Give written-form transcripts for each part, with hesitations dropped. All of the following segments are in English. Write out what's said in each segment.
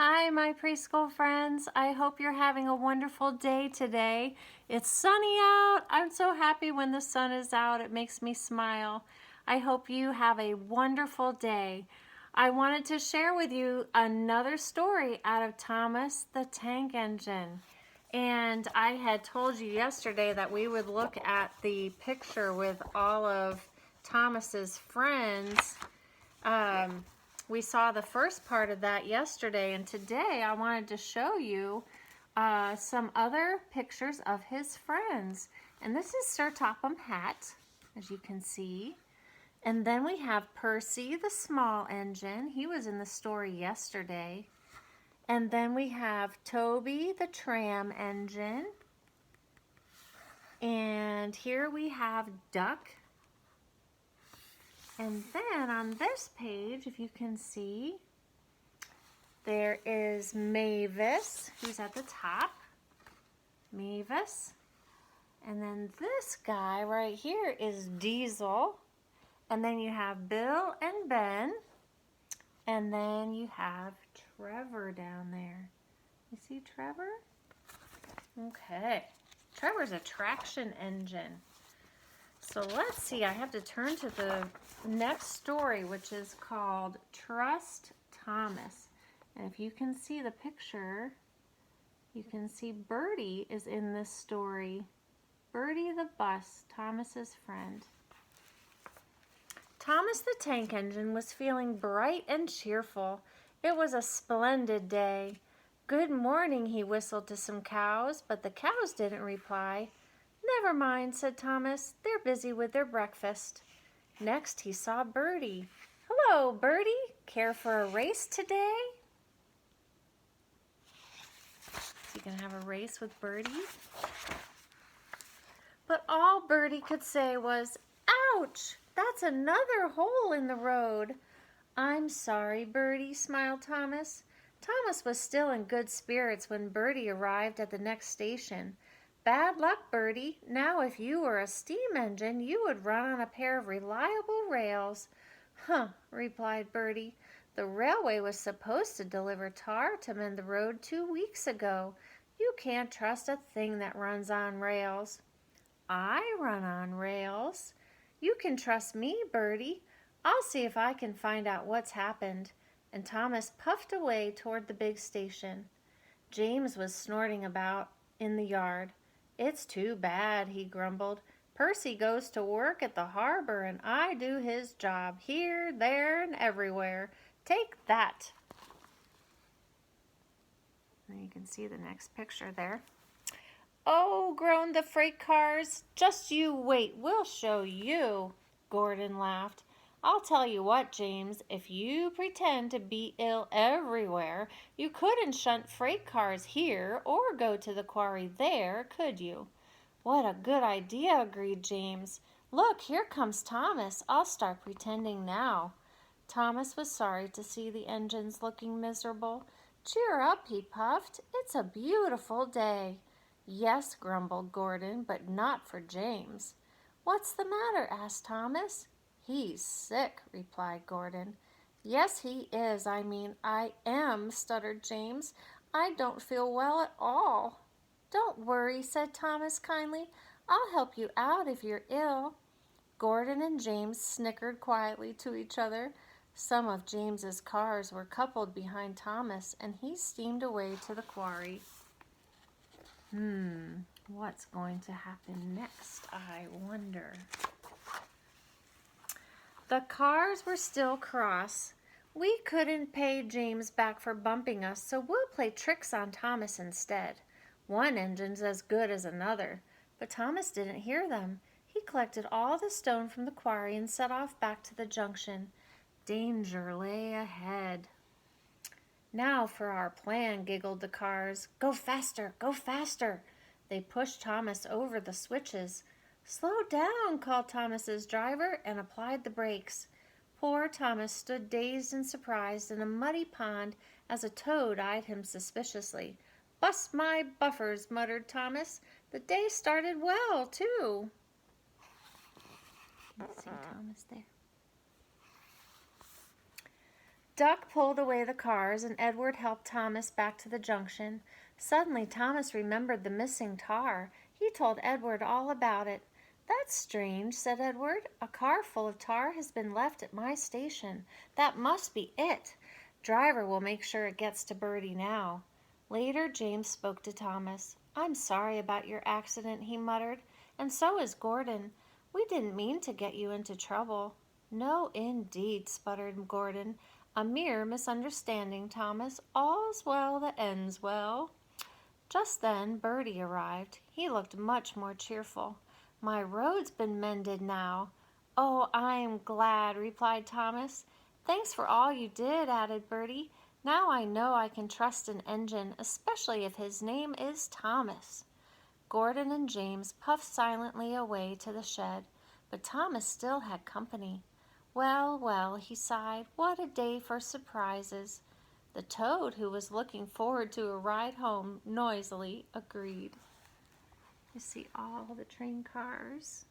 Hi, my preschool friends. I hope you're having a wonderful day today. It's sunny out. I'm so happy when the sun is out. It makes me smile. I hope you have a wonderful day. I wanted to share with you another story out of Thomas the Tank Engine. And I had told you yesterday that we would look at the picture with all of Thomas's friends. We saw the first part of that yesterday, and today I wanted to show you some other pictures of his friends. And this is Sir Topham Hatt, as you can see. And then we have Percy the small engine. He was in the story yesterday. And then we have Toby the tram engine. And here we have Duck. And then on this page, if you can see, there is Mavis, who's at the top. Mavis. And then this guy right here is Diesel. And then you have Bill and Ben. And then you have Trevor down there. You see Trevor? Okay. Trevor's a traction engine. So let's see, I have to turn to the next story, which is called Trust Thomas. And if you can see the picture, you can see Birdie is in this story. Birdie the bus, Thomas's friend. Thomas the Tank Engine was feeling bright and cheerful. It was a splendid day. Good morning, he whistled to some cows, but the cows didn't reply. Never mind, said Thomas. They're busy with their breakfast. Next, he saw Birdie. Hello, Birdie. Care for a race today? Is he going to have a race with Birdie? But all Birdie could say was, ouch, that's another hole in the road. I'm sorry, Birdie, smiled Thomas. Thomas was still in good spirits when Birdie arrived at the next station. Bad luck, Birdie. Now if you were a steam engine, you would run on a pair of reliable rails. Huh, replied Birdie. The railway was supposed to deliver tar to mend the road 2 weeks ago. You can't trust a thing that runs on rails. I run on rails. You can trust me, Birdie. I'll see if I can find out what's happened. And Thomas puffed away toward the big station. James was snorting about in the yard. It's too bad, he grumbled. Percy goes to work at the harbor and I do his job here, there, and everywhere. Take that. And you can see the next picture there. Oh, groaned the freight cars. Just you wait, we'll show you. Gordon laughed. I'll tell you what, James, if you pretend to be ill everywhere, you couldn't shunt freight cars here or go to the quarry there, could you? What a good idea, agreed James. Look, here comes Thomas. I'll start pretending now. Thomas was sorry to see the engines looking miserable. Cheer up, he puffed. It's a beautiful day. Yes, grumbled Gordon, but not for James. What's the matter? Asked Thomas. He's sick, replied Gordon. Yes, he is. I am, stuttered James. I don't feel well at all. Don't worry, said Thomas kindly. I'll help you out if you're ill. Gordon and James snickered quietly to each other. Some of James's cars were coupled behind Thomas, and he steamed away to the quarry. What's going to happen next, I wonder? The cars were still cross. We couldn't pay James back for bumping us, so we'll play tricks on Thomas instead. One engine's as good as another. But Thomas didn't hear them. He collected all the stone from the quarry and set off back to the junction. Danger lay ahead. Now for our plan, giggled the cars. Go faster, go faster. They pushed Thomas over the switches. Slow down, called Thomas's driver and applied the brakes. Poor Thomas stood dazed and surprised in a muddy pond as a toad eyed him suspiciously. Bust my buffers, muttered Thomas. The day started well, too. You see Thomas there. Duck pulled away the cars, and Edward helped Thomas back to the junction. Suddenly, Thomas remembered the missing tar. He told Edward all about it. "That's strange," said Edward. "A car full of tar has been left at my station. That must be it. Driver will make sure it gets to Bertie now." Later, James spoke to Thomas. "I'm sorry about your accident," he muttered, "and so is Gordon. We didn't mean to get you into trouble." "No, indeed," sputtered Gordon. "A mere misunderstanding, Thomas. All's well that ends well." Just then Bertie arrived. He looked much more cheerful. "My road's been mended now." "Oh, I'm glad," replied Thomas. "Thanks for all you did," added Bertie. "Now I know I can trust an engine, especially if his name is Thomas." Gordon and James puffed silently away to the shed, but Thomas still had company. "Well, well," he sighed, "what a day for surprises." The toad, who was looking forward to a ride home, noisily agreed. You see all the train cars.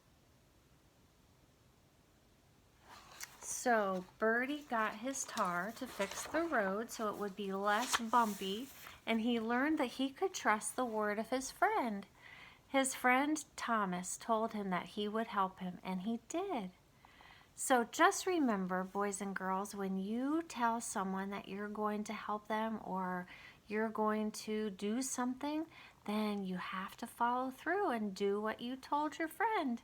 So Bertie got his tar to fix the road so it would be less bumpy, and he learned that he could trust the word of his friend. His friend Thomas told him that he would help him, and he did. So just remember, boys and girls, when you tell someone that you're going to help them or you're going to do something, then you have to follow through and do what you told your friend.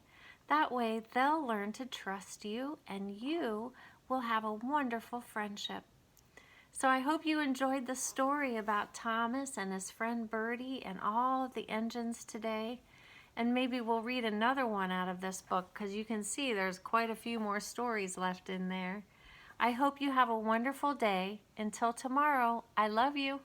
That way they'll learn to trust you and you will have a wonderful friendship. So I hope you enjoyed the story about Thomas and his friend Bertie and all of the engines today. And maybe we'll read another one out of this book because you can see there's quite a few more stories left in there. I hope you have a wonderful day. Until tomorrow, I love you.